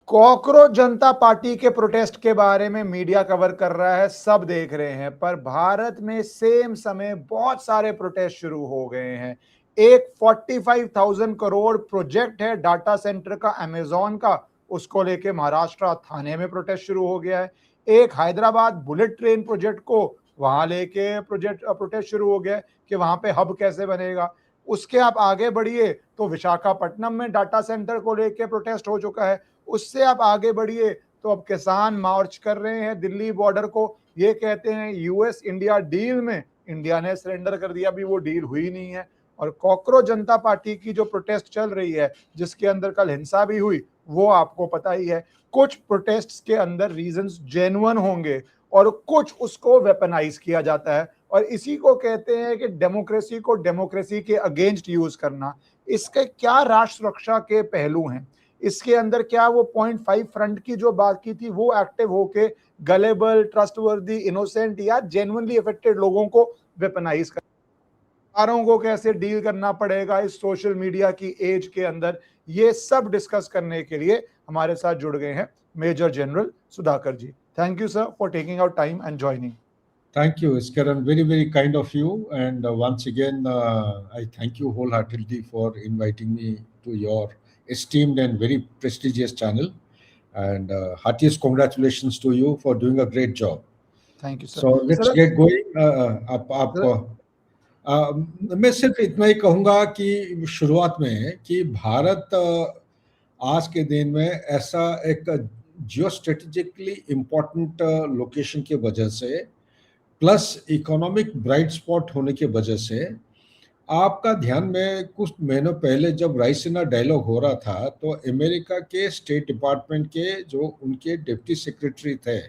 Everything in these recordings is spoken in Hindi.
कॉकरोच जनता पार्टी के प्रोटेस्ट के बारे में मीडिया कवर कर रहा है, सब देख रहे हैं, पर भारत में सेम समय बहुत सारे प्रोटेस्ट शुरू हो गए हैं। एक 45,000 करोड़ प्रोजेक्ट है डाटा सेंटर का अमेज़न का, उसको लेके महाराष्ट्र थाने में प्रोटेस्ट शुरू हो गया है। एक हैदराबाद बुलेट ट्रेन प्रोजेक्ट को वहां लेके प्रोटेस्ट शुरू हो गया है कि वहां पे हब कैसे बनेगा। उसके आप आगे बढ़िए तो विशाखापट्टनम में डाटा सेंटर को लेके प्रोटेस्ट हो चुका है। उससे आप आगे बढ़िए तो अब किसान मार्च कर रहे हैं दिल्ली बॉर्डर को। ये कहते हैं यूएस इंडिया डील में इंडिया ने सरेंडर कर दिया, अभी वो डील हुई नहीं है। और कॉकरोच जनता पार्टी की जो प्रोटेस्ट चल रही है, जिसके अंदर कल हिंसा भी हुई, वो आपको पता ही है। कुछ प्रोटेस्ट्स के अंदर रीजंस जेन्युइन होंगे और कुछ उसको वेपनाइज किया जाता है, और इसी को कहते हैं कि डेमोक्रेसी को डेमोक्रेसी के अगेंस्ट यूज करना। इसके क्या राष्ट्र सुरक्षा के पहलू हैं, इसके अंदर क्या वो 0.5 फ्रंट की जो बात की थी वो एक्टिव होके गलेबल, ट्रस्टवर्दी, इनोसेंट या जेन्युइनली अफेक्टेड लोगों को वेपनाइज कर, कारों को कैसे डील करना पड़ेगा इस सोशल मीडिया की एज के अंदर, ये सब डिस्कस करने के लिए हमारे साथ जुड़ गए हैं major general Sudhakar ji. Thank you sir for taking out time and joining. Thank you, Iskaran. Very, very kind of you. And once again, I thank you wholeheartedly for inviting me to your esteemed and very prestigious channel. And heartiest congratulations to you for doing a great job. Thank you sir. So let's sir, get going. मैं सिर्फ इतना ही कहूँगा कि शुरुआत में कि भारत आज के दिन में ऐसा एक जियो स्ट्रेटेजिकली इम्पोर्टेंट लोकेशन की वजह से प्लस इकोनॉमिक ब्राइट स्पॉट होने की वजह से आपका ध्यान में कुछ महीनों पहले जब रायसीना डायलॉग हो रहा था तो अमेरिका के स्टेट डिपार्टमेंट के जो उनके डिप्टी सेक्रेटरी थे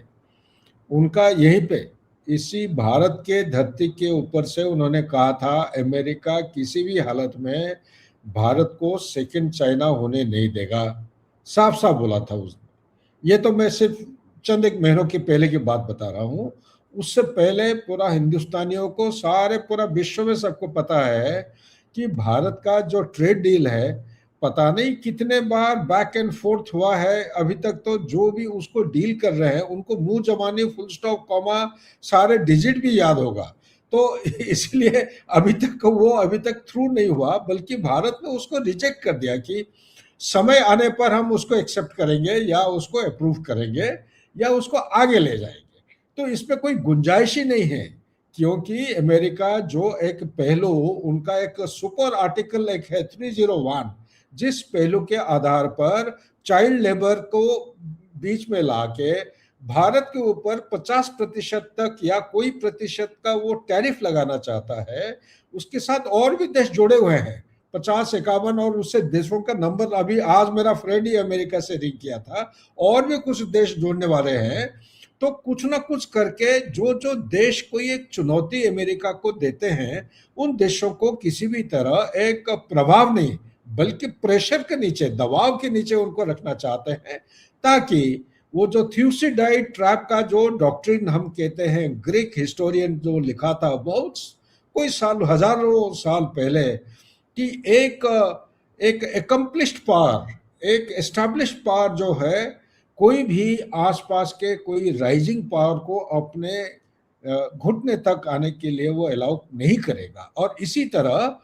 उनका यहीं पे इसी भारत के धरती के ऊपर से उन्होंने कहा था अमेरिका किसी भी हालत में भारत को सेकंड चाइना होने नहीं देगा। साफ साफ बोला था उसने। ये तो मैं सिर्फ चंद एक महीनों के पहले की बात बता रहा हूँ। उससे पहले पूरा हिंदुस्तानियों को सारे पूरा विश्व में सबको पता है कि भारत का जो ट्रेड डील है पता नहीं कितने बार बैक एंड फोर्थ हुआ है। अभी तक तो जो भी उसको डील कर रहे हैं उनको मुंह जबानी फुल स्टॉप कॉमा सारे डिजिट भी याद होगा। तो इसलिए अभी तक थ्रू नहीं हुआ, बल्कि भारत ने उसको रिजेक्ट कर दिया कि समय आने पर हम उसको एक्सेप्ट करेंगे या उसको अप्रूव करेंगे या उसको आगे ले जाएंगे। तो इसमें कोई गुंजाइश ही नहीं है, क्योंकि अमेरिका जो एक पहलू उनका एक सुपर आर्टिकल एक है 301, जिस पहलू के आधार पर चाइल्ड लेबर को बीच में लाके भारत के ऊपर 50% तक या कोई प्रतिशत का वो टैरिफ लगाना चाहता है। उसके साथ और भी देश जुड़े हुए हैं 50-51, और उससे देशों का नंबर अभी आज मेरा फ्रेंड ही अमेरिका से रिंग किया था, और भी कुछ देश जोड़ने वाले हैं। तो कुछ ना कुछ करके जो जो देश कोई एक चुनौती अमेरिका को देते हैं उन देशों को किसी भी तरह एक प्रभाव नहीं बल्कि प्रेशर के नीचे, दबाव के नीचे उनको रखना चाहते हैं, ताकि वो जो थ्यूसिडाइड ट्रैप का जो डॉक्ट्रिन हम कहते हैं, ग्रीक हिस्टोरियन जो लिखा था बहुत कोई साल, हजारों साल पहले, कि एक एक एकम्प्लिश्ड पावर, एक एस्टैब्लिश्ड पावर जो है कोई भी आसपास के कोई राइजिंग पावर को अपने घुटने तक आने के लिए वो अलाउ नहीं करेगा। और इसी तरह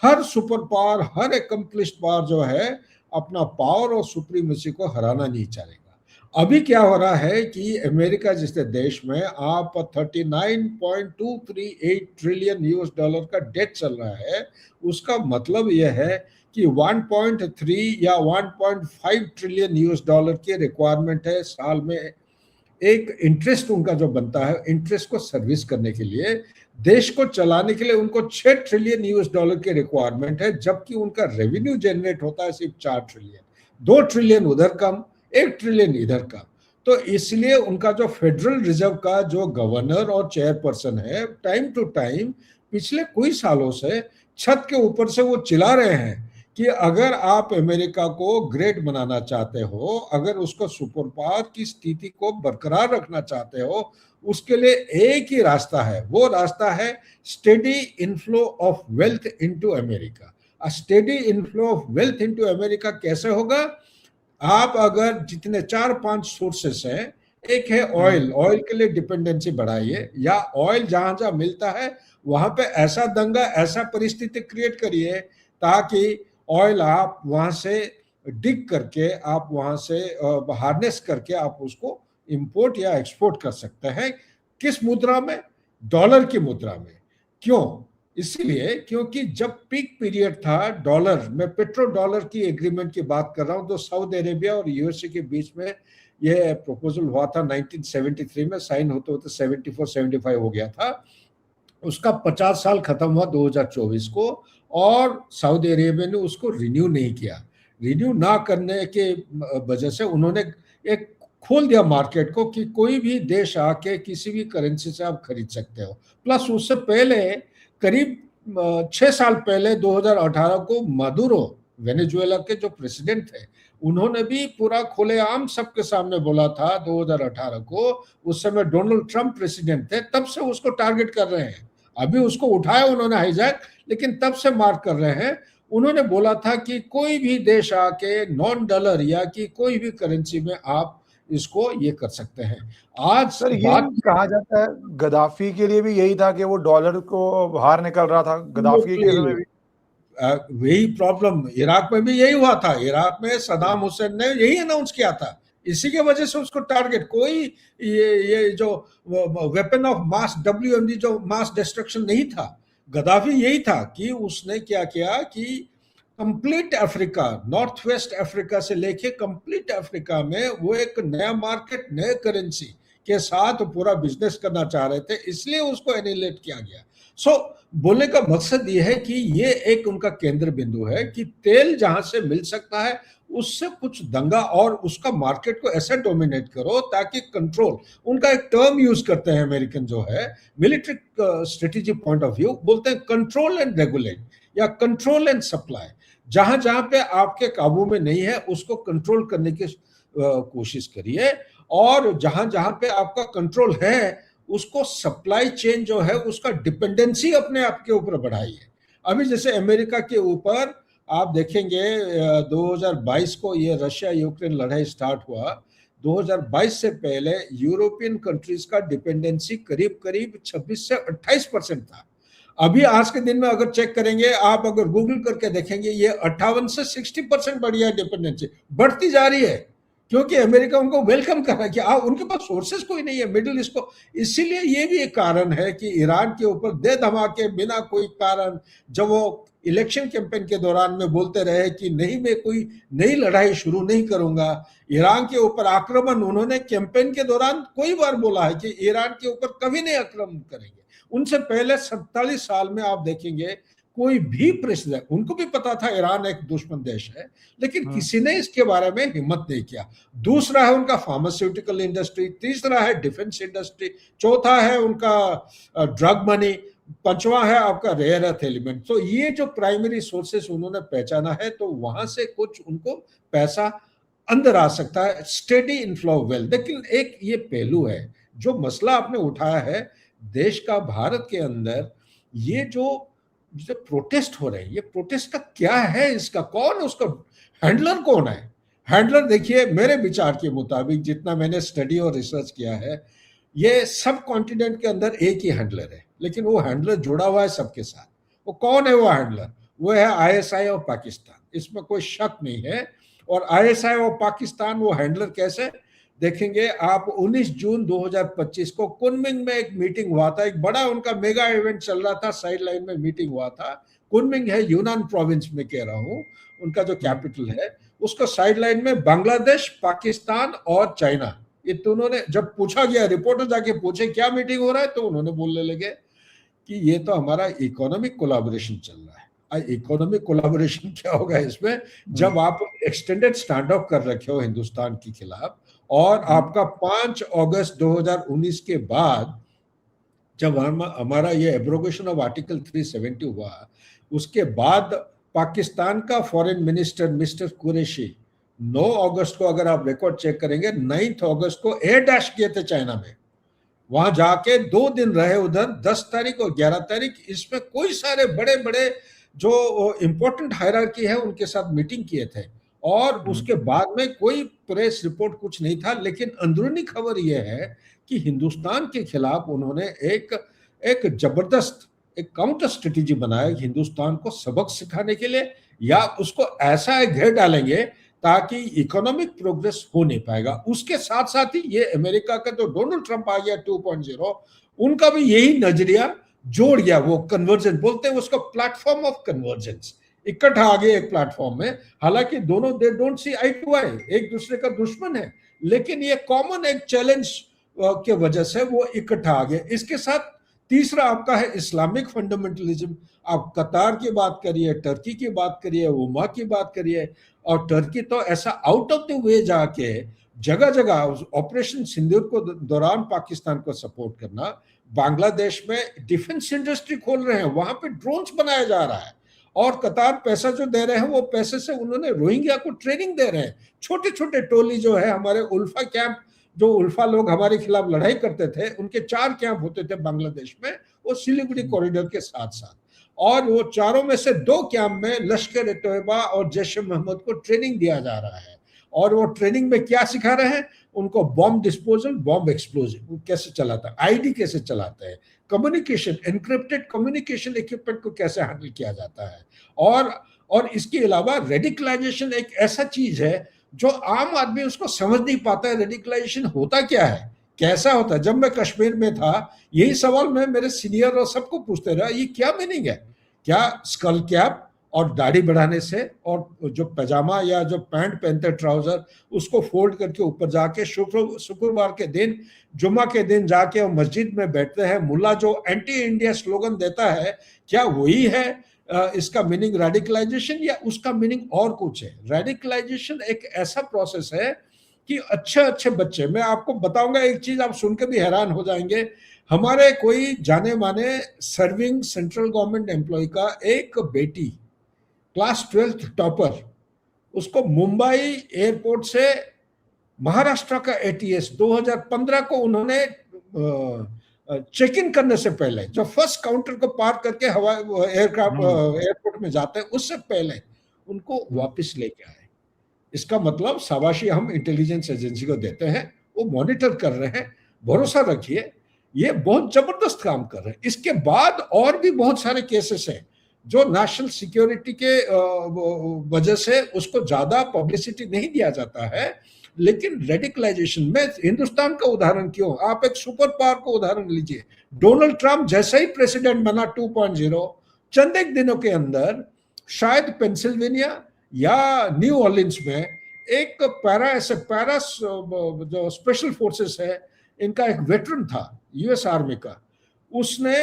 हर सुपर पावर, हर एकम्प्लिश्ड पावर जो है अपना पावर और सुप्रीमेसी को हराना नहीं चाहेगा। अभी क्या हो रहा है कि अमेरिका जैसे देश में आप 39.238 ट्रिलियन यूएस डॉलर का डेट चल रहा है। उसका मतलब यह है कि 1.3 या 1.5 ट्रिलियन यूएस डॉलर की रिक्वायरमेंट है साल में। एक इंटरेस्ट उनका जो बनता है, इंटरेस्ट को सर्विस करने के लिए, देश को चलाने के लिए उनको 6 ट्रिलियन यूएस डॉलर की रिक्वायरमेंट है, जबकि उनका रेवेन्यू जनरेट होता है सिर्फ 4 ट्रिलियन। 2 ट्रिलियन उधर कम, 1 ट्रिलियन इधर कम। तो इसलिए उनका जो फेडरल रिजर्व का जो गवर्नर और चेयरपर्सन है, टाइम टू टाइम पिछले कोई सालों से छत के ऊपर से वो चिल्ला रहे हैं कि अगर आप अमेरिका को ग्रेट बनाना चाहते हो, अगर उसको सुपर पावर की स्थिति को बरकरार रखना चाहते हो, उसके लिए एक ही रास्ता है, वो रास्ता है steady inflow of wealth into America. Steady inflow of wealth into America कैसे होगा? आप अगर जितने 4-5 सोर्सेस हैं, एक है ऑयल, ऑयल के लिए डिपेंडेंसी बढ़ाइए, या ऑयल जहां जहां मिलता है वहां पे ऐसा दंगा, ऐसा परिस्थिति क्रिएट करिए ताकि ऑयल आप वहां से डिग करके, आप वहां से हार्नेस करके आप उसको इंपोर्ट या एक्सपोर्ट कर सकते हैं। किस मुद्रा में? डॉलर की मुद्रा में। क्यों? इसीलिए क्योंकि जब पीक पीरियड था डॉलर में, पेट्रो डॉलर की एग्रीमेंट की बात कर रहा हूं, तो सऊदी अरेबिया और यूएसए के बीच में यह प्रपोजल हुआ था 1973 में, साइन होते होते 74-75 हो गया था। उसका 50 साल खत्म हुआ 2024 को, और सऊदी अरेबिया ने उसको रिन्यू नहीं किया। रिन्यू ना करने के वजह से उन्होंने एक खोल दिया मार्केट को कि कोई भी देश आके किसी भी करेंसी से आप खरीद सकते हो। प्लस उससे पहले करीब 6 साल पहले 2018 को मदुरो, वेनेजुएला के जो प्रेसिडेंट थे, उन्होंने भी पूरा खुलेआम सबके सामने बोला था 2018 को, उस समय डोनाल्ड ट्रंप प्रेसिडेंट थे, तब से उसको टारगेट कर रहे हैं। अभी उसको उठाया उन्होंने हाईजैक, लेकिन तब से मार्क कर रहे हैं। उन्होंने बोला था कि कोई भी देश आके नॉन डॉलर या कि कोई भी करेंसी में आप इसको ये कर सकते हैं। आज सर ये बात कहा जाता है गद्दाफी के लिए भी यही था कि वो डॉलर को बाहर निकल रहा था, गद्दाफी के समय भी वही प्रॉब्लम इराक में भी यही हुआ था। इराक में सदाम हुसैन ने यही अनाउंस किया था, इसी के वजह से उसको टारगेट, कोई ये जो वेपन ऑफ मास WMD जो मास डिस्ट्रक्शन नहीं था, गद्दाफी यही था कि उसने क्या किया कि complete Africa, north west Africa से लेके कंप्लीट अफ्रीका में वो एक नया मार्केट, नए करेंसी के साथ पूरा बिजनेस करना चाह रहे थे, इसलिए उसको एनिलेट किया गया। सो बोलने का मकसद ये है कि ये एक उनका केंद्र बिंदु है कि तेल जहां से मिल सकता है उससे कुछ दंगा और उसका मार्केट को ऐसा डोमिनेट करो ताकि कंट्रोल, उनका एक टर्म यूज करते हैं अमेरिकन जो है military strategy point of view, बोलते हैं कंट्रोल एंड रेगुलेट या कंट्रोल एंड सप्लाई। जहां जहां पे आपके काबू में नहीं है उसको कंट्रोल करने की कोशिश करिए, और जहां जहां पे आपका कंट्रोल है उसको सप्लाई चेन जो है उसका डिपेंडेंसी अपने आप के ऊपर बढ़ाइए। अभी जैसे अमेरिका के ऊपर आप देखेंगे 2022 को ये रशिया यूक्रेन लड़ाई स्टार्ट हुआ, 2022 से पहले यूरोपियन कंट्रीज का डिपेंडेंसी करीब करीब 26 से 28% था। अभी आज के दिन में अगर चेक करेंगे, आप अगर गूगल करके देखेंगे, ये 58 से 60% बढ़ी है डिपेंडेंसी, बढ़ती जा रही है, क्योंकि अमेरिका उनको वेलकम कर रहा है कि उनके पास सोर्सेस कोई नहीं है मिडिल ईस्ट को। इसीलिए ये भी एक कारण है कि ईरान के ऊपर दे धमाके बिना कोई कारण, जब वो इलेक्शन कैंपेन के दौरान में बोलते रहे कि नहीं मैं कोई नई लड़ाई शुरू नहीं करूंगा, ईरान के ऊपर आक्रमण उन्होंने कैंपेन के दौरान कई बार बोला है कि ईरान के ऊपर कभी नहीं आक्रमण करेंगे। उनसे पहले 47 साल में आप देखेंगे कोई भी प्रेसिडेंट, उनको भी पता था ईरान एक दुश्मन देश है, लेकिन किसी ने इसके बारे में हिम्मत नहीं किया। दूसरा है उनका फार्मास्यूटिकल इंडस्ट्री, तीसरा है डिफेंस इंडस्ट्री, चौथा है उनका ड्रग मनी, पांचवा है आपका रेयर अर्थ एलिमेंट। तो ये जो प्राइमरी सोर्सेस उन्होंने पहचाना है, तो वहां से कुछ उनको पैसा अंदर आ सकता है, स्टेडी इनफ्लो वेल्थ। लेकिन एक ये पहलू है जो मसला आपने उठाया है देश का, भारत के अंदर ये जो प्रोटेस्ट हो रहे हैं, ये प्रोटेस्ट का क्या है, इसका कौन, उसका हैंडलर कौन है? हैंडलर देखिए, मेरे विचार के मुताबिक जितना मैंने स्टडी और रिसर्च किया है, ये सब कॉन्टिनेंट के अंदर एक ही हैंडलर है, लेकिन वो हैंडलर जुड़ा हुआ है सबके साथ। वो कौन है वो हैंडलर? वो है ISI और पाकिस्तान, इसमें कोई शक नहीं है। और ISI और पाकिस्तान वो हैंडलर कैसे देखेंगे आप? 19 जून 2025 को कुनमिंग में एक मीटिंग हुआ था, एक बड़ा उनका मेगा इवेंट चल रहा था, साइड लाइन में मीटिंग हुआ था। कुनमिंग है यूनान प्रोविंस में, कह रहा हूं, उनका जो कैपिटल है, उसका साइड लाइन में बांग्लादेश, पाकिस्तान और चाइना, ये दोनों ने, जब पूछा गया, रिपोर्टर जाके पूछे क्या मीटिंग हो रहा है, तो उन्होंने बोलने लगे कि ये तो हमारा इकोनॉमिक कोलैबोरेशन चल रहा है। इकोनॉमिक कोलैबोरेशन क्या होगा इसमें, जब आप एक्सटेंडेड स्टैंड ऑफ कर रखे हो हिंदुस्तान के खिलाफ, और आपका 5 अगस्त 2019 के बाद जब हमारा ये एब्रोगेशन ऑफ आर्टिकल 370 हुआ, उसके बाद पाकिस्तान का फॉरेन मिनिस्टर मिस्टर कुरैशी 9 अगस्त को, अगर आप रिकॉर्ड चेक करेंगे, 9 अगस्त को एयर डैश किए थे चाइना में, वहां जाके 2 दिन रहे उधर, 10 तारीख और 11 तारीख, इसमें कोई सारे बड़े बड़े जो इंपॉर्टेंट हायरार्की है उनके साथ मीटिंग किए थे। और उसके बाद में कोई प्रेस रिपोर्ट कुछ नहीं था, लेकिन अंदरूनी खबर यह है कि हिंदुस्तान के खिलाफ उन्होंने एक एक जबरदस्त एक काउंटर स्ट्रेटेजी बनाया हिंदुस्तान को सबक सिखाने के लिए, या उसको ऐसा एक घेर डालेंगे ताकि इकोनॉमिक प्रोग्रेस हो नहीं पाएगा। उसके साथ साथ ही ये अमेरिका का जो डोनाल्ड ट्रंप आ गया 2.0, उनका भी यही नजरिया जोड़ गया, वो कन्वर्जेंस बोलते हैं उसको, प्लेटफॉर्म ऑफ कन्वर्जेंस, इकट्ठा आ गए एक प्लेटफॉर्म में। हालांकि दोनों they don't see I to आई, एक दूसरे का दुश्मन है, लेकिन ये कॉमन एक चैलेंज के वजह से वो इकट्ठा आ गए। इसके साथ तीसरा आपका है इस्लामिक फंडामेंटलिज्म। आप कतार की बात करिए, टर्की की बात करिए, ओमा की बात करिए, और टर्की तो ऐसा आउट ऑफ द वे जाके जगह जगह ऑपरेशन सिंदूर को दौरान पाकिस्तान को सपोर्ट करना, बांग्लादेश में डिफेंस इंडस्ट्री खोल रहे हैं, वहां पे ड्रोन्स बनाया जा रहा है, और कतार पैसा जो दे रहे हैं वो पैसे से उन्होंने रोहिंग्या को ट्रेनिंग दे रहे हैं। छोटे छोटे टोली जो है, हमारे उल्फा कैंप, जो उल्फा लोग हमारे खिलाफ लड़ाई करते थे, उनके 4 कैंप होते थे बांग्लादेश में, वो सिलीगुड़ी कॉरिडोर के साथ साथ, और वो चारों में से 2 कैंप में लश्कर ए तोयबा और जैश ए मोहम्मद को ट्रेनिंग दिया जा रहा है। और वो ट्रेनिंग में क्या सिखा रहे हैं उनको? बॉम्ब डिस्पोजल, बॉम्ब एक्सप्लोजिव कैसे चलाता है, आईडी कैसे चलाते हैं, कम्युनिकेशन, एनक्रिप्टेड कम्युनिकेशन इक्विपमेंट को कैसे हैंडल किया जाता है। और इसके अलावा रेडिकलाइजेशन एक ऐसा चीज है जो आम आदमी उसको समझ नहीं पाता है। रेडिकलाइजेशन होता क्या है, कैसा होता है? जब मैं कश्मीर में था, यही सवाल मैं मेरे सीनियर और सबको पूछते रहा, ये क्या मीनिंग है? क्या स्कल कैप और दाढ़ी बढ़ाने से, और जो पैजामा या जो पैंट पहनते ट्राउजर उसको फोल्ड करके ऊपर जाके शुक्रवार के दिन, जुम्मा के दिन जाके और मस्जिद में बैठते हैं, मुल्ला जो एंटी इंडिया स्लोगन देता है, क्या वही है इसका मीनिंग रेडिकलाइजेशन, या उसका मीनिंग और कुछ है? रेडिकलाइजेशन एक ऐसा प्रोसेस है कि अच्छे अच्छे बच्चे, मैं आपको बताऊंगा एक चीज, आप सुन के भी हैरान हो जाएंगे। हमारे कोई जाने माने सर्विंग सेंट्रल गवर्नमेंट एम्प्लॉय का एक बेटी, क्लास 12th टॉपर, उसको मुंबई एयरपोर्ट से महाराष्ट्र का एटीएस 2015 को उन्होंने चेक इन करने से पहले, जो फर्स्ट काउंटर को पार करके हवाई एयरक्राफ्ट एयरपोर्ट में जाते हैं, उससे पहले उनको वापस लेके आए। इसका मतलब शाबाशी हम इंटेलिजेंस एजेंसी को देते हैं, वो मॉनिटर कर रहे हैं, भरोसा रखिए, ये बहुत जबरदस्त काम कर रहे हैं। इसके बाद और भी बहुत सारे केसेस हैं जो नेशनल सिक्योरिटी के वजह से उसको ज्यादा पब्लिसिटी नहीं दिया जाता है, लेकिन रेडिकलाइजेशन में हिंदुस्तान का उदाहरण क्यों, आप एक सुपर पावर को उदाहरण लीजिए। डोनाल्ड ट्रंप जैसे ही प्रेसिडेंट बना 2.0, चंद एक दिनों के अंदर शायद पेंसिल्वेनिया या न्यू ऑर्लिन्स में एक पैरा जो स्पेशल फोर्सेस है, इनका एक वेटरन था यूएस आर्मी का, उसने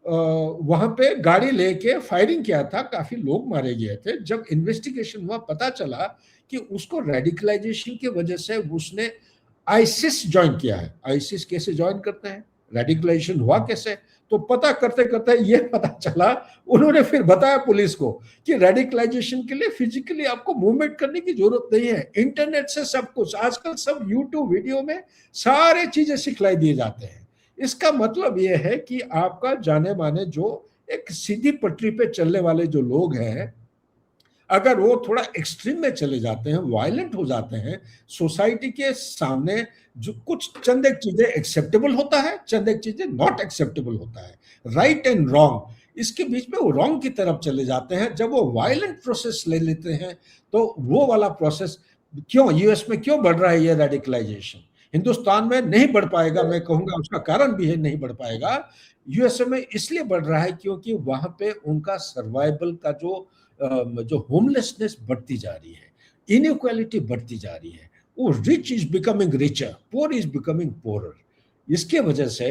वहां पे गाड़ी लेके फायरिंग किया था, काफी लोग मारे गए थे। जब इन्वेस्टिगेशन हुआ, पता चला कि उसको रेडिकलाइजेशन की वजह से उसने आईसिस ज्वाइन किया है। आईसिस कैसे ज्वाइन करते हैं, रेडिकलाइजेशन हुआ कैसे? तो पता करते करते ये पता चला, उन्होंने फिर बताया पुलिस को कि रेडिकलाइजेशन के लिए फिजिकली आपको मूवमेंट करने की जरूरत नहीं है, इंटरनेट से सब कुछ, आजकल सब यूट्यूब वीडियो में सारे चीजें सिखलाई दिए जाते हैं। इसका मतलब यह है कि आपका जाने माने जो एक सीधी पटरी पे चलने वाले जो लोग हैं, अगर वो थोड़ा एक्सट्रीम में चले जाते हैं, वायलेंट हो जाते हैं, सोसाइटी के सामने जो कुछ चंद एक चीजें एक्सेप्टेबल होता है, चंद एक चीजें नॉट एक्सेप्टेबल होता है, राइट एंड रॉन्ग, इसके बीच में वो रॉन्ग की तरफ चले जाते हैं। जब वो वायलेंट प्रोसेस ले लेते हैं, तो वो वाला प्रोसेस क्यों यूएस में क्यों बढ़ रहा है ये रेडिकलाइजेशन, हिंदुस्तान में नहीं बढ़ पाएगा। मैं कहूंगा उसका कारण भी है नहीं बढ़ पाएगा। यूएसए में इसलिए बढ़ रहा है क्योंकि वहां पे उनका सर्वाइवल का जो होमलेसनेस बढ़ती जा रही है, इनइक्वालिटी बढ़ती जा रही है, वो rich is becoming richer, poor is becoming poorer. इसके वजह से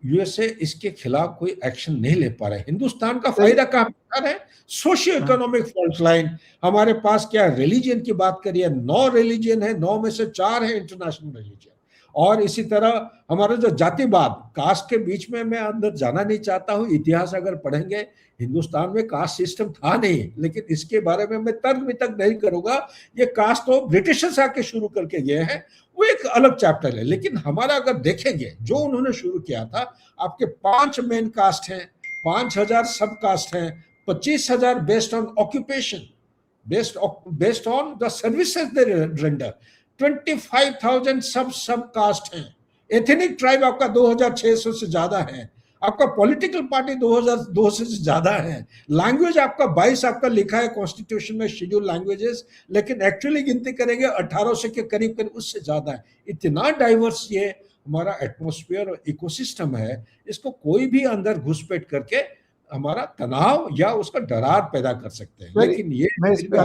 यूएसए इसके खिलाफ कोई एक्शन नहीं ले पा रहा है। हिंदुस्तान का फायदा कहां है? Socio economic fault line. हमारे पास क्या रिलीजन की बात करिए, 9 रिलीजन है, 9 में से 4 है इंटरनेशनल रिलीजन। और इसी तरह हमारा जो जातिवाद, कास्ट के बीच में मैं अंदर जाना नहीं चाहता हूं, इतिहास अगर पढ़ेंगे, हिंदुस्तान में कास्ट सिस्टम था नहीं, लेकिन इसके बारे में मैं तर्क वितर्क नहीं करूंगा। ये कास्ट तो ब्रिटिशर्स आके शुरू करके गए हैं, वो एक अलग चैप्टर है। लेकिन हमारा अगर देखेंगे जो उन्होंने शुरू किया था, आपके 5 मेन कास्ट हैं, 5000 सब कास्ट हैं, 25,000 based on occupation, based on the services they render. 25,000 सब कास्ट हैं, एथनिक ट्राइब आपका 2,600 से ज्यादा है, आपका पॉलिटिकल पार्टी 2,200 से ज्यादा है, लैंग्वेज आपका 22 आपका लिखा है कॉन्स्टिट्यूशन में शेड्यूल लैंग्वेजेस, लेकिन एक्चुअली गिनती करेंगे 1800 के करीब करीब उससे ज्यादा है। इतना डाइवर्स ये हमारा एटमॉस्फेयर और इकोसिस्टम है, इसको कोई भी अंदर घुसपैठ करके हमारा तनाव या उसका डरार पैदा कर सकते हैं। लेकिन ये मैं इस पे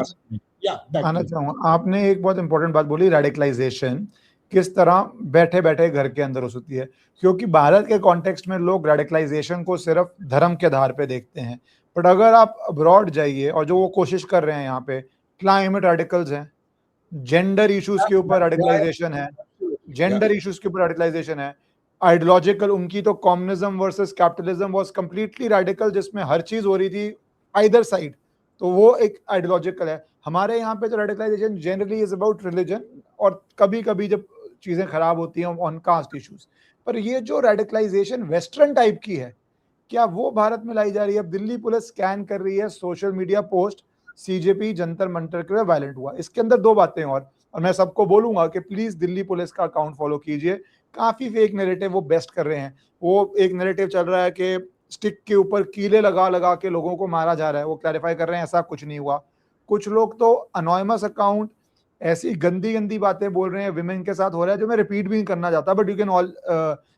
आना चाहूंगा। आपने एक बहुत इंपॉर्टेंट बात बोली, रेडिकलाइजेशन किस तरह बैठे बैठे घर के अंदर हो सकती है, क्योंकि भारत के कॉन्टेक्स्ट में लोग रेडिकलाइजेशन को सिर्फ धर्म के आधार पे देखते हैं, बट अगर आप अब्रॉड जाइए और जो वो कोशिश कर रहे हैं यहाँ पे, क्लाइमेट रेडिकल्स हैं, जेंडर इश्यूज के ऊपर रेडिकलाइजेशन है, जेंडर इश्यूज के ऊपर रेडिकलाइजेशन है, आइडियोलॉजिकल, उनकी तो communism versus capitalism was completely radical, जिसमें हर चीज हो रही थी आइदर साइड, तो वो एक आइडियोलॉजिकल है। हमारे यहाँ पे तो radicalisation generally is about religion, और कभी कभी जब चीजें खराब होती हैं ऑन कास्ट इश्यूज, पर ये जो रेडिकलाइजेशन वेस्टर्न टाइप की है, क्या वो भारत में लाई जा रही है? अब दिल्ली पुलिस स्कैन कर रही है social media post, CJP Jantar Mantar के वायलेंट हुआ, इसके अंदर दो बातें और मैं सबको बोलूंगा कि प्लीज दिल्ली पुलिस का अकाउंट फॉलो कीजिए, काफी फेक नैरेटिव वो बेस्ट कर रहे हैं। वो एक नैरेटिव चल रहा है कि स्टिक के ऊपर कीले लगा लगा के लोगों को मारा जा रहा है, वो क्लैरिफाई कर रहे हैं ऐसा कुछ नहीं हुआ। कुछ लोग तो अनोनिमस अकाउंट ऐसी गंदी गंदी बातें बोल रहे हैं विमेन के साथ हो रहा है, जो मैं रिपीट भी नहीं करना चाहता, but you can all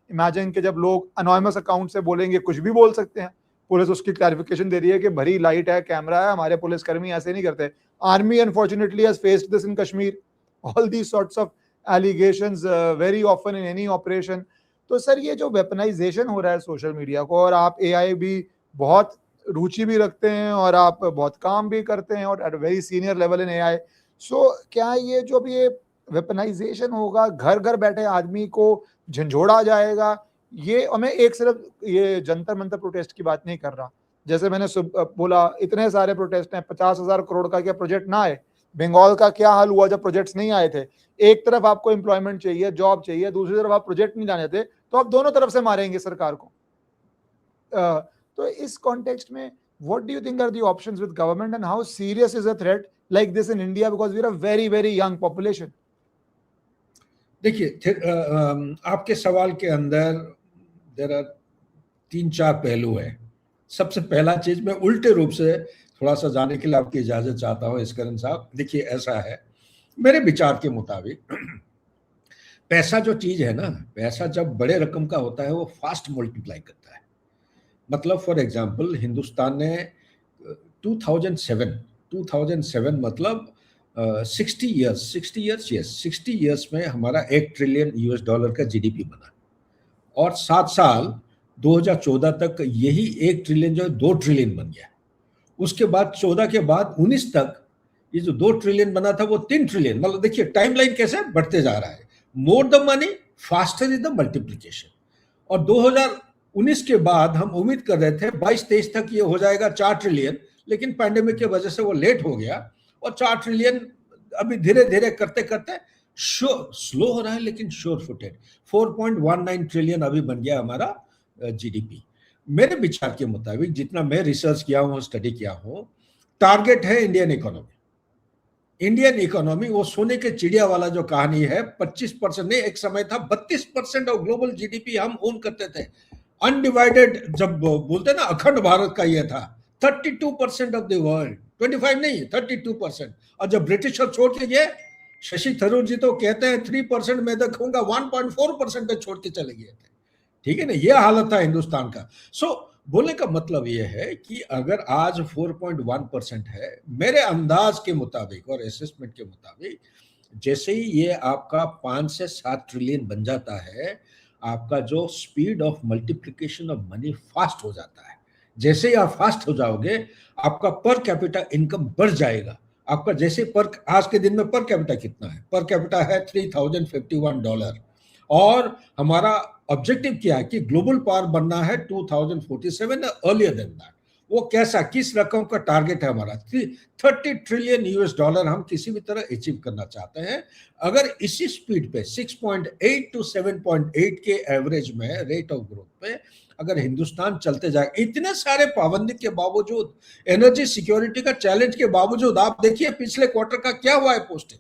imagine कि जब लोग अनोनिमस अकाउंट से बोलेंगे कुछ भी बोल सकते हैं। पुलिस उसकी क्लैरिफिकेशन दे रही है कि भरी लाइट है, कैमरा है, हमारे पुलिसकर्मी ऐसे नहीं करते। Army unfortunately has faced this in Kashmir, all these sorts of allegations very often in any operation. तो सर ये जो वेपनाइजेशन हो रहा है सोशल मीडिया को, और आप एआई भी बहुत रुचि भी रखते हैं और आप बहुत काम भी करते हैं और at very senior level in AI, so क्या ये जो भी ये वेपनाइजेशन होगा, घर घर बैठे आदमी को झंझोड़ा जाएगा? ये, और मैं एक सिर्फ ये जंतर मंतर प्रोटेस्ट की बात नहीं कर रहा, जैसे मैंने बोला इतने सारे प्रोटेस्ट हैं, 50,000 करोड़ का क्या प्रोजेक्ट ना आए? बंगाल का क्या हाल हुआ जब प्रोजेक्ट्स नहीं आए थे? एक तरफ आपको एम्प्लॉयमेंट चाहिए, जॉब चाहिए, दूसरी तरफ आप प्रोजेक्ट नहीं लाने थे, तो आप दोनों तरफ से मारेंगे सरकार को। तो इस कॉन्टेक्स्ट में what do you think are the options with government and how serious is a threat like this in India, because we are a very very young population? देखिए, आपके सवाल के अंदर देयर आर 3-4 पहलू है। सबसे पहला चीज, मैं उल्टे रूप से थोड़ा सा जाने के लिए आपकी इजाजत चाहता हूं इसकरन साहब। देखिए, ऐसा है मेरे विचार के मुताबिक, पैसा जो चीज है ना, पैसा जब बड़े रकम का होता है वो फास्ट मल्टीप्लाई करता है। मतलब फॉर एग्जांपल, हिंदुस्तान ने 2007 मतलब 60 इयर्स में हमारा $1 ट्रिलियन का जीडीपी बना, और 7 साल 2014 तक यही 1 ट्रिलियन जो 2 ट्रिलियन बन गया। उसके बाद 14 के बाद 19 तक ये जो 2 ट्रिलियन बना था वो 3 ट्रिलियन, मतलब देखिए टाइमलाइन कैसे बढ़ते जा रहा है। More the money faster is the multiplication. और 2019 के बाद हम उम्मीद कर रहे थे 22-23 तक ये हो जाएगा 4 ट्रिलियन, लेकिन पैंडेमिक की वजह से वो लेट हो गया, और 4 ट्रिलियन अभी धीरे धीरे करते करते स्लो हो रहा है लेकिन श्योर फुटेड 4.19 ट्रिलियन अभी बन गया हमारा जीडीपी। मेरे विचार के मुताबिक, जितना मैं रिसर्च किया हूं, स्टडी किया हूं, टारगेट है इंडियन इकोनॉमी वो सोने के चिड़िया वाला जो कहानी है, 25% नहीं, एक समय था 32% ऑफ ग्लोबल जीडीपी हम ओन करते थे। अनडिवाइडेड जब बोलते ना, अखंड भारत का ये था 32% ऑफ द वर्ल्ड, 25 नहीं 32%। और जब ब्रिटिशर छोड़ के गए, शशि थरूर जी तो कहते हैं 3%, मैं देखूंगा 1.4% पे छोड़ के चले गए थे। ठीक है ना, ये हालत था हिंदुस्तान का। सो बोलने का मतलब ये है कि अगर आज 4.1% है, मेरे अंदाज के मुताबिक और असेसमेंट के मुताबिक, जैसे ही ये आपका 5 से 7 ट्रिलियन बन जाता है, आपका जो speed of multiplication of money fast हो जाता है। जैसे ही आप फास्ट हो जाओगे, आपका पर कैपिटा इनकम बढ़ जाएगा। आपका जैसे आज के दिन में पर कैपिटा कितना है? पर कैपिटा है $3,051, और हमारा ऑब्जेक्टिव क्या है कि ग्लोबल पावर बनना है 2047 अर्लियर देन दैट। वो कैसा, किस रकम का टारगेट है हमारा? $30 ट्रिलियन हम किसी भी तरह अचीव करना चाहते हैं। अगर इसी स्पीड पे 6.8 to 7.8 के एवरेज में रेट ऑफ ग्रोथ पे अगर हिंदुस्तान चलते जाए इतने सारे पाबंदी के बावजूद, एनर्जी सिक्योरिटी का चैलेंज के बावजूद, आप देखिए पिछले क्वार्टर का क्या हुआ है पोस्टिंग।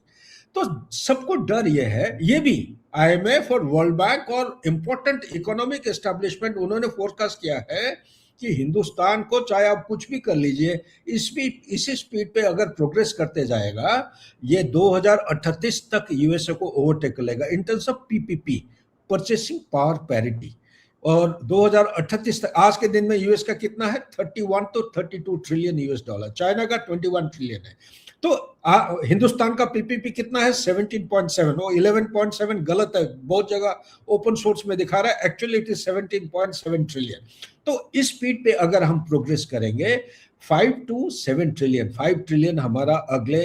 तो सबको डर ये है, ये भी आईएमएफ और वर्ल्ड बैंक और इंपॉर्टेंट इकोनॉमिक एस्टेब्लिशमेंट उन्होंने फोरकास्ट किया है कि हिंदुस्तान को चाहे आप कुछ भी कर लीजिए, इसी स्पीड पे अगर प्रोग्रेस करते जाएगा, ये 2038 तक यूएसए को ओवरटेक कर लेगा in terms of PPP, purchasing power parity. और 2038 तक, आज के दिन में यूएस का कितना है, 31 तो 32 ट्रिलियन यूएस डॉलर, चाइना का 21 ट्रिलियन है। तो हिंदुस्तान का पीपीपी कितना है, 17.7। वो 11.7 गलत है, बहुत जगह ओपन सोर्स में दिखा रहा है, एक्चुअली इट इज 17.7 ट्रिलियन। तो इस स्पीड पे अगर हम प्रोग्रेस करेंगे 5 to 7 ट्रिलियन, 5 ट्रिलियन हमारा अगले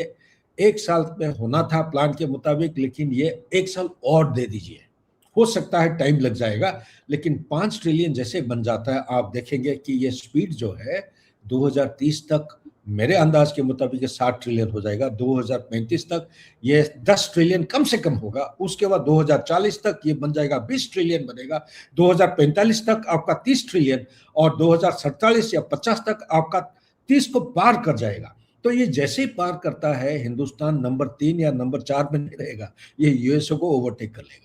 एक साल में होना था प्लान के मुताबिक, लेकिन ये एक साल और दे दीजिए, हो सकता है टाइम लग जाएगा, लेकिन 5 ट्रिलियन जैसे बन जाता है, आप देखेंगे कि ये स्पीड जो है 2030 तक मेरे अंदाज के मुताबिक 60 ट्रिलियन हो जाएगा, 2035 तक ये 10 ट्रिलियन कम से कम होगा, उसके बाद 2040 तक ये बन जाएगा 20 ट्रिलियन बनेगा, 2045 तक आपका 30 ट्रिलियन, और 2047 या 50 तक आपका 30 को पार कर जाएगा। तो ये जैसे ही पार करता है, हिंदुस्तान नंबर 3 या नंबर 4 में नहीं रहेगा, ये यूएसए को ओवरटेक कर लेगा।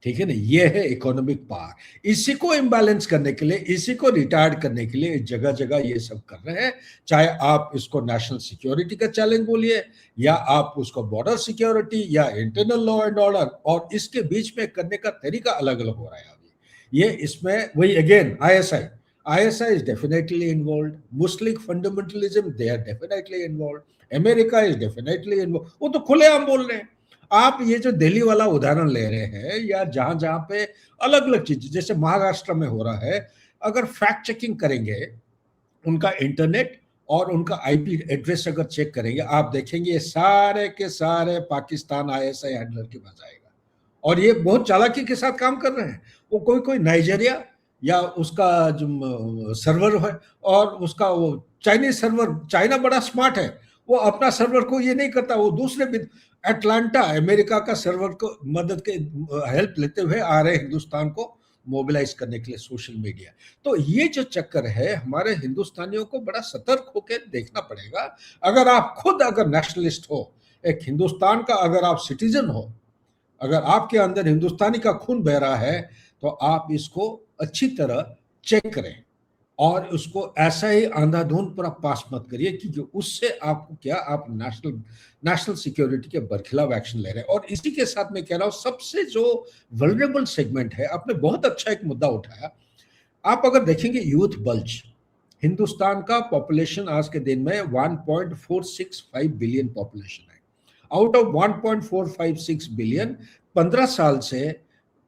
ठीक है ना, ये है इकोनॉमिक पावर। इसी को इम्बैलेंस करने के लिए, इसी को रिटायर्ड करने के लिए जगह जगह ये सब कर रहे हैं, चाहे आप इसको नेशनल सिक्योरिटी का चैलेंज बोलिए, या आप उसको बॉर्डर सिक्योरिटी, या इंटरनल लॉ एंड ऑर्डर, और इसके बीच में करने का तरीका अलग अलग हो रहा है अभी। ये इसमें वही again ISI is definitely involved, Muslim fundamentalism they are definitely involved, America is definitely involved, वो तो खुलेआम बोल रहे हैं। आप ये जो दिल्ली वाला उदाहरण ले रहे हैं, या जहां जहां पे अलग अलग चीज, जैसे महाराष्ट्र में हो रहा है, अगर फैक्ट चेकिंग करेंगे, उनका इंटरनेट और उनका आईपी एड्रेस अगर चेक करेंगे, आप देखेंगे ये सारे के सारे पाकिस्तान ISI हैंडलर के पास आएगा, और ये बहुत चालाकी के साथ काम कर रहे हैं। वो कोई नाइजीरिया या उसका जो सर्वर है, और उसका वो चाइनीज सर्वर, चाइना बड़ा स्मार्ट है, वो अपना सर्वर को ये नहीं करता, वो दूसरे अटलांटा अमेरिका का सर्वर को मदद के हेल्प लेते हुए आ रहे हिंदुस्तान को मोबिलाइज करने के लिए सोशल मीडिया। तो ये जो चक्कर है, हमारे हिंदुस्तानियों को बड़ा सतर्क होकर देखना पड़ेगा। अगर आप खुद अगर नेशनलिस्ट हो, एक हिंदुस्तान का अगर आप सिटीजन हो, अगर आपके अंदर हिंदुस्तानी का खून बह रहा है, तो आप इसको अच्छी तरह चेक करें, और उसको ऐसा ही अंधाधुंध पूरा पास मत करिए, क्योंकि उससे आपको क्या, आप नेशनल सिक्योरिटी के बरखिलाफ एक्शन ले रहे हैं। और इसी के साथ मैं कह रहा हूं, सबसे जो वल्नरेबल सेगमेंट है, आपने बहुत अच्छा एक मुद्दा उठाया। आप अगर देखेंगे यूथ बल्ज, हिंदुस्तान का पॉपुलेशन आज के दिन में 1.465 बिलियन पॉपुलेशन है। आउट ऑफ 1.456 बिलियन 15 साल से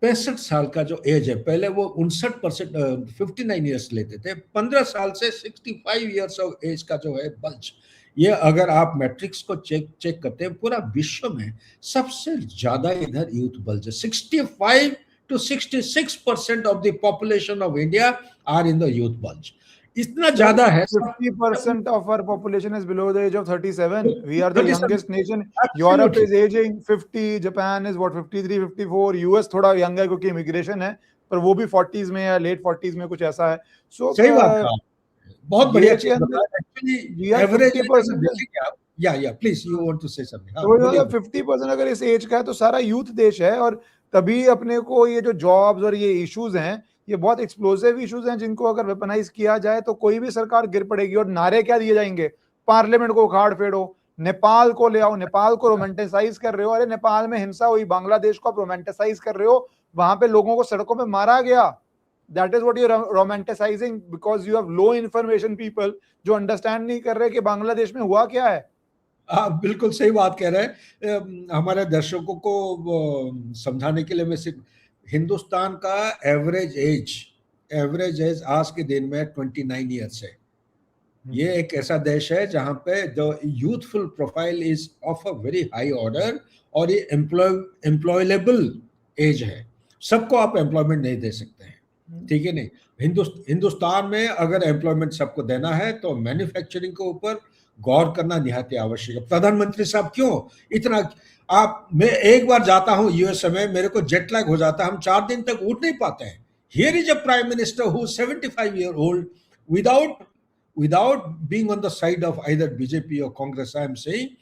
65 साल का जो एज है, पहले वो 59% 59 ईयर्स लेते थे, 15 साल से 65 ईयर्स ऑफ एज का जो है बल्ज, ये अगर आप मैट्रिक्स को चेक करते हैं, पूरा विश्व में सबसे ज्यादा इधर यूथ बल्ज है। 65 to 66% of the population of India are in the youth bulge. इतना ज्यादा है। 50% of our population is below the age of 37. We are the youngest nation. Europe is aging 50. Japan is what 53, 54. US थोड़ा young है क्योंकि immigration है, पर वो भी 40s में या late 40s में कुछ ऐसा है। So सही बात है, बहुत बढ़िया चीज बताया। Actually, average 50%. Yeah, please, you want to say something? तो 50% अगर इस एज का है, तो सारा यूथ देश है, और तभी अपने को ये जो जॉब्स और ये इश्यूज हैं, ये बहुत एक्सप्लोसिव इश्यूज हैं, जिनको अगर वेपनाइज किया जाए तो कोई भी सरकार गिर पड़ेगी। और नारे क्या दिए जाएंगे, पार्लियामेंट को उखाड़ फेंको, नेपाल को ले आओ, नेपाल को रोमांटिसाइज कर रहे हो। अरे नेपाल में हिंसा हुई, बांग्लादेश को आप रोमांटिसाइज कर रहे हो, वहां पे लोगों को सड़कों पे मारा गया। That is what you romanticising, because you have low information people, जो अंडरस्टैंड नहीं कर रहे कि बांग्लादेश में हुआ क्या है। आप बिल्कुल सही बात कह रहे हैं। हमारे दर्शकों को समझाने के लिए मैं सिर्फ, हिंदुस्तान का एवरेज एज आज के दिन में 29 ईयर्स है। ये एक ऐसा देश है जहां पे the youthful profile is of a very high order, और ये एम्प्लॉयलेबल एज है। सबको आप एम्प्लॉयमेंट नहीं दे सकते हैं, ठीक है नहीं। हिंदुस्तान में अगर एम्प्लॉयमेंट सबको देना है, तो मैन्युफैक्चरिंग के ऊपर गौर करना निहायत आवश्यक है। प्रधानमंत्री साहब क्यों इतना, मैं एक बार जाता हूं यूएसए में, मेरे को जेट लैग हो जाता है, हम 4 दिन तक उठ नहीं पाते हैं। Here is a prime minister who is 75-year-old without being on the side of either BJP or Congress. I am saying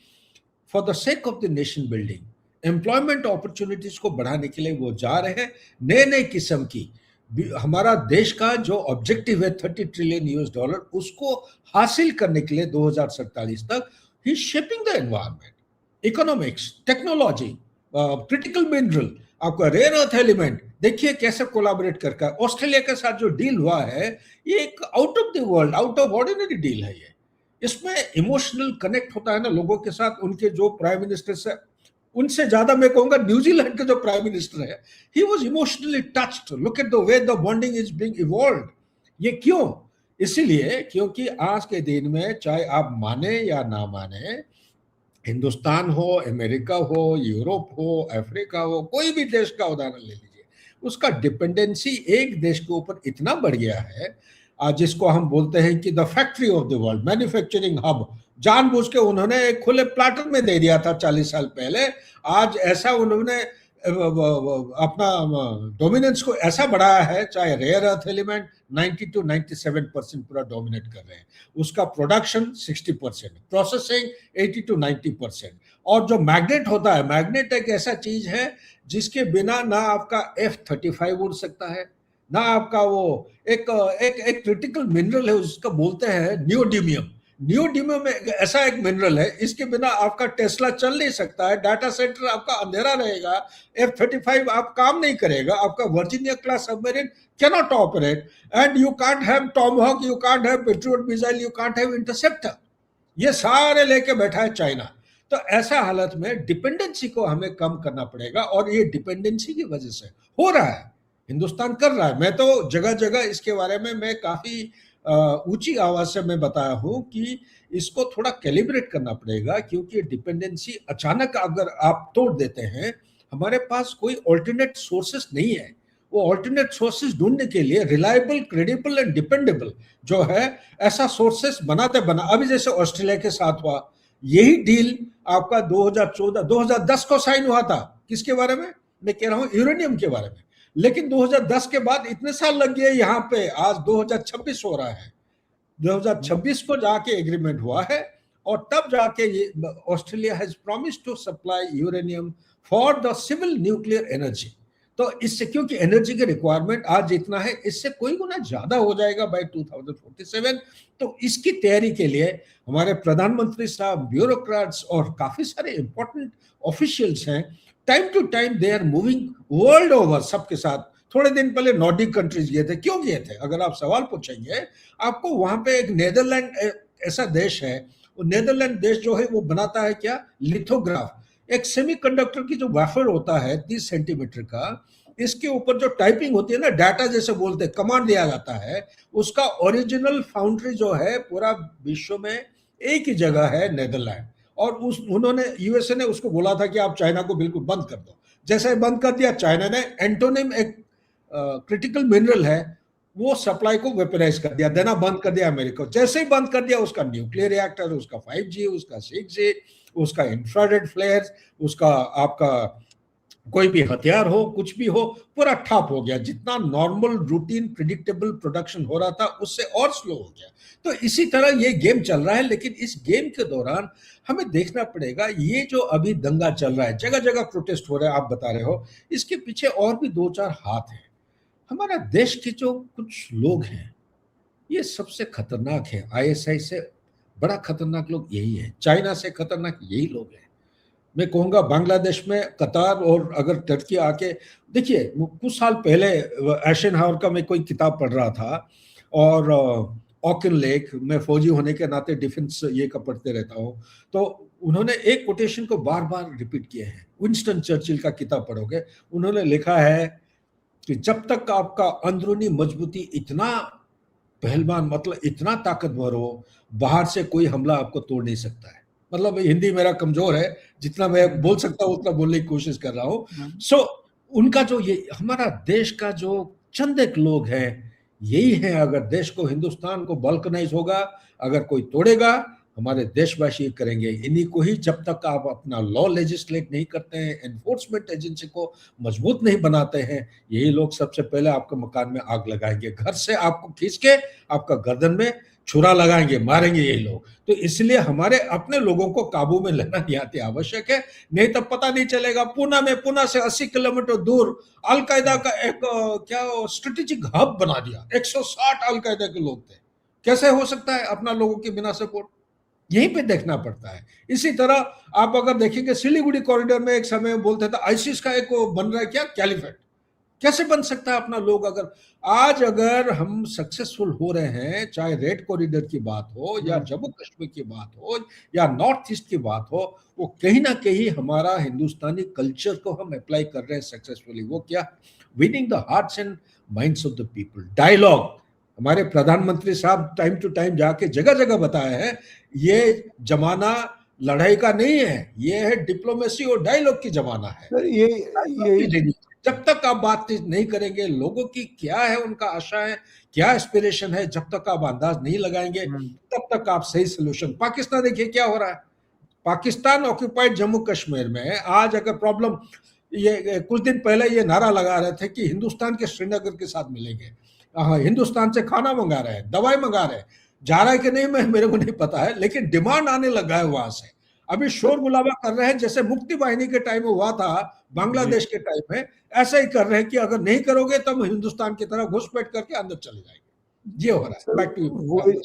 for the sake of the nation building, employment opportunities को बढ़ाने के लिए वो जा रहे हैं। नए नए किस्म की हमारा देश का जो ऑब्जेक्टिव है 30 ट्रिलियन यूएस डॉलर, उसको हासिल करने के लिए 2047 तक ही shaping the environment, economics, technology, critical mineral, आपका रेयर अर्थ एलिमेंट, देखिए कैसे कोलैबोरेट करके ऑस्ट्रेलिया के साथ जो डील हुआ है, ये एक out of the world, out of ordinary deal है। ये इसमें इमोशनल कनेक्ट होता है ना लोगों के साथ। उनके जो प्राइम मिनिस्टर से, उनसे ज्यादा मैं कहूंगा न्यूजीलैंड के जो प्राइम मिनिस्टर है, he was emotionally touched. Look at the way the bonding is being evolved. ये क्यों? इसीलिए क्योंकि आज के दिन में चाहे आप माने या ना माने, हिंदुस्तान हो, अमेरिका हो, यूरोप हो, अफ्रीका हो, कोई भी देश का उदाहरण ले लीजिए, उसका डिपेंडेंसी एक देश के ऊपर इतना बढ़ गया है, जिसको हम बोलते हैं कि the factory of the world, manufacturing hub, जानबूझ के उन्होंने एक खुले प्लाटर में दे दिया था 40 साल पहले। आज ऐसा उन्होंने अपना डोमिनेंस को ऐसा बढ़ाया है, चाहे रेयर अर्थ एलिमेंट 90 to 97% पूरा डोमिनेट कर रहे हैं, उसका प्रोडक्शन 60%, प्रोसेसिंग 80 to 90%। और जो मैग्नेट होता है, मैग्नेट एक ऐसा चीज है जिसके बिना ना आपका F-35 उड़ सकता है, ना आपका वो एक क्रिटिकल मिनरल है, उसका बोलते हैं नियोडिमियम। नियोडिमियम ऐसा एक मिनरल है, इसके बिना आपका टेस्ला चल नहीं सकता है, डाटा सेंटर आपका अंधेरा रहेगा, F-35 आप काम नहीं करेगा, आपका Virginia class submarine cannot operate, and you can't have Tomahawk, you can't have Patriot missile, you can't have Interceptor। ये सारे लेके बैठा है चाइना। तो ऐसा हालत में डिपेंडेंसी को हमें कम करना पड़ेगा, और ये डिपेंडेंसी की वजह से हो रहा है, हिंदुस्तान कर रहा है। मैं तो जगह जगह इसके बारे में मैं काफी ऊंची आवाज से मैं बताया हूं कि इसको थोड़ा कैलिब्रेट करना पड़ेगा, क्योंकि डिपेंडेंसी अचानक अगर आप तोड़ देते हैं, हमारे पास कोई ऑल्टरनेट सोर्सेस नहीं है। वो ऑल्टरनेट सोर्सेस ढूंढने के लिए रिलायबल, क्रेडिबल एंड डिपेंडेबल जो है, ऐसा सोर्सेस बनाते अभी जैसे ऑस्ट्रेलिया के साथ हुआ, यही डील आपका 2010 को साइन हुआ था। किसके बारे में मैं कह रहा हूं? यूरेनियम के बारे में। लेकिन 2010 के बाद इतने साल लग गए यहाँ पे, आज 2026 हो रहा है, 2026 को जाके एग्रीमेंट हुआ है, और तब जाके ये Australia has promised to supply uranium for the civil nuclear energy. तो इससे, क्योंकि एनर्जी के रिक्वायरमेंट आज जितना है, इससे कोई गुना ज्यादा हो जाएगा बाय 2047। तो इसकी तैयारी के लिए हमारे प्रधानमंत्री साहब, ब्यूरोक्रेट्स और काफी सारे इंपॉर्टेंट ऑफिशियल्स हैं, time to time they are moving world over सबके साथ। थोड़े दिन पहले नॉर्डिक कंट्रीज गए थे। क्यों गए थे? अगर आप सवाल पूछेंगे आपको, वहां पे एक नेदरलैंड ऐसा देश है, वो नेदरलैंड देश जो है वो बनाता है क्या? लिथोग्राफ, एक सेमीकंडक्टर की जो वेफर होता है 30 सेंटीमीटर का, इसके ऊपर जो टाइपिंग होती है ना, डाटा जैसे बोलते हैं, कमांड दिया जाता है, उसका ओरिजिनल फाउंड्री जो है पूरा विश्व में एक ही जगह है, नेदरलैंड। और उन्होंने, यूएसए ने उसको बोला था कि आप चाइना को बिल्कुल बंद कर दो। जैसे बंद कर दिया चाइना ने, एंटोनिम एक क्रिटिकल मिनरल है, वो सप्लाई को वेपराइज कर दिया, देना बंद कर दिया अमेरिका। जैसे ही बंद कर दिया, उसका न्यूक्लियर रिएक्टर, उसका 5G, उसका 6G, उसका इंफ्रारेड फ्लेयर्स, उसका आपका कोई भी हथियार हो, कुछ भी हो, पूरा ठप हो गया। जितना नॉर्मल, रूटीन, प्रिडिक्टेबल प्रोडक्शन हो रहा था, उससे और स्लो हो गया। तो इसी तरह ये गेम चल रहा है। लेकिन इस गेम के दौरान हमें देखना पड़ेगा, ये जो अभी दंगा चल रहा है, जगह जगह प्रोटेस्ट हो रहा है, आप बता रहे हो, इसके पीछे और भी 2-4 हाथ हैं। हमारा देश के जो कुछ लोग हैं, ये सबसे खतरनाक है। ISI से बड़ा खतरनाक लोग यही है, चाइना से खतरनाक यही लोग हैं। मैं कहूँगा बांग्लादेश में कतार, और अगर टर्की आके देखिए, कुछ साल पहले एशनहावर का मैं कोई किताब पढ़ रहा था, और ऑकिन लेक, मैं फौजी होने के नाते डिफेंस ये का पढ़ते रहता हूँ, तो उन्होंने एक कोटेशन को बार बार रिपीट किया है। विंस्टन चर्चिल का किताब पढ़ोगे, उन्होंने लिखा है कि जब तक आपका अंदरूनी मजबूती इतना पहलवान, मतलब इतना ताकतवर हो, बाहर से कोई हमला आपको तोड़ नहीं सकता है। मतलब हिंदी मेरा कमजोर है, जितना मैं बोल सकता हूँ उतना बोलने की कोशिश कर रहा हूँ। सो उनका जो, ये हमारा देश का जो चंद एक लोग हैं, यही है। अगर देश को, हिंदुस्तान को बल्कनाइज होगा, अगर कोई तोड़ेगा, हमारे देशवासी करेंगे। इन्हीं को ही जब तक आप अपना लॉ लेजिस्लेट नहीं करते हैं, एनफोर्समेंट एजेंसी को मजबूत नहीं बनाते हैं, यही लोग सबसे पहले आपके मकान में आग लगाएंगे, घर से आपको खींच के आपका गर्दन में छुरा लगाएंगे, मारेंगे यही लोग। तो इसलिए हमारे अपने लोगों को काबू में लेना निहायत आवश्यक है, नहीं तो पता नहीं चलेगा। पुणे से 80 किलोमीटर दूर अलकायदा का एक क्या स्ट्रेटेजिक हब बना दिया, 160 अलकायदा के लोग थे। कैसे हो सकता है अपना लोगों के बिना सपोर्ट? यहीं पे देखना पड़ता है। इसी तरह आप अगर देखेंगे सिलीगुड़ी कॉरिडोर में एक समय बोलते थे आईसिस का एक बन रहा है क्या कैलिफेट, कैसे बन सकता है अपना लोग? अगर हम सक्सेसफुल हो रहे हैं, चाहे रेड कॉरिडोर की बात हो या जम्मू कश्मीर की बात हो या नॉर्थ ईस्ट की बात हो, वो कहीं ना कहीं हमारा हिंदुस्तानी कल्चर को हम अप्लाई कर रहे हैं सक्सेसफुली। वो क्या? Winning the hearts and minds of the people. Dialogue, हमारे प्रधानमंत्री साहब टाइम टू टाइम जाके जगह जगह बताए हैं, ये जमाना लड़ाई का नहीं है, ये है डिप्लोमेसी और डायलॉग की जमाना है। सर ये जब तक आप बातचीत नहीं करेंगे, लोगों की क्या है, उनका आशा है, क्या एस्पिरेशन है, जब तक आप अंदाज नहीं लगाएंगे तब तक आप सही सोल्यूशन। पाकिस्तान देखिए क्या हो रहा है, पाकिस्तान ऑक्यूपाइड जम्मू कश्मीर में आज अगर प्रॉब्लम, ये कुछ दिन पहले ये नारा लगा रहे थे कि हिंदुस्तान के श्रीनगर के साथ मिलेंगे, हाँ हिंदुस्तान से खाना मंगा रहे हैं, दवाई मंगा रहे हैं, जा रहा है कि नहीं मैं मेरे को नहीं पता है, लेकिन डिमांड आने लगा है वहां से। अभी शोर गुलाबा कर रहे हैं जैसे मुक्ति वाहिनी के टाइम में हुआ था, बांग्लादेश के टाइम में, ऐसा ही कर रहे हैं कि अगर नहीं करोगे तो हम हिंदुस्तान की तरफ घुसपैठ करके अंदर चले जाएंगे। ये हो रहा है। बैक टू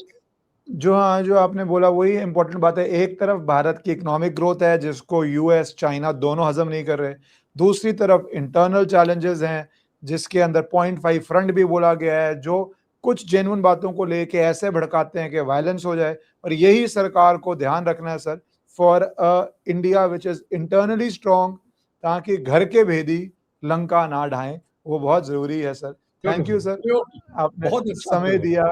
जो आपने बोला वही इंपॉर्टेंट बात है। एक तरफ भारत की इकोनॉमिक ग्रोथ है जिसको यूएस चाइना दोनों हजम नहीं कर रहे, दूसरी तरफ इंटरनल चैलेंजेस हैं जिसके अंदर 0.5 फ्रंट भी बोला गया है, जो कुछ जेन्युइन बातों को लेके ऐसे भड़काते हैं कि वायलेंस हो जाए। और यही सरकार को ध्यान रखना है sir, for India which is internally strong, ताकि घर के भेदी लंका ना ढाएं, वो बहुत जरूरी है सर। थैंक यू सर, आपने बहुत अच्छा समय दिया।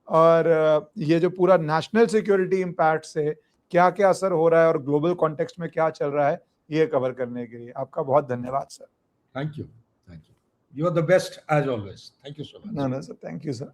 और ये जो पूरा नेशनल सिक्योरिटी इम्पैक्ट से क्या क्या असर हो रहा है और ग्लोबल कॉन्टेक्स्ट में क्या चल रहा है, ये कवर करने के लिए आपका बहुत धन्यवाद sir. Thank you, you are the best as always. Thank you so much. No, sir. Thank you, sir.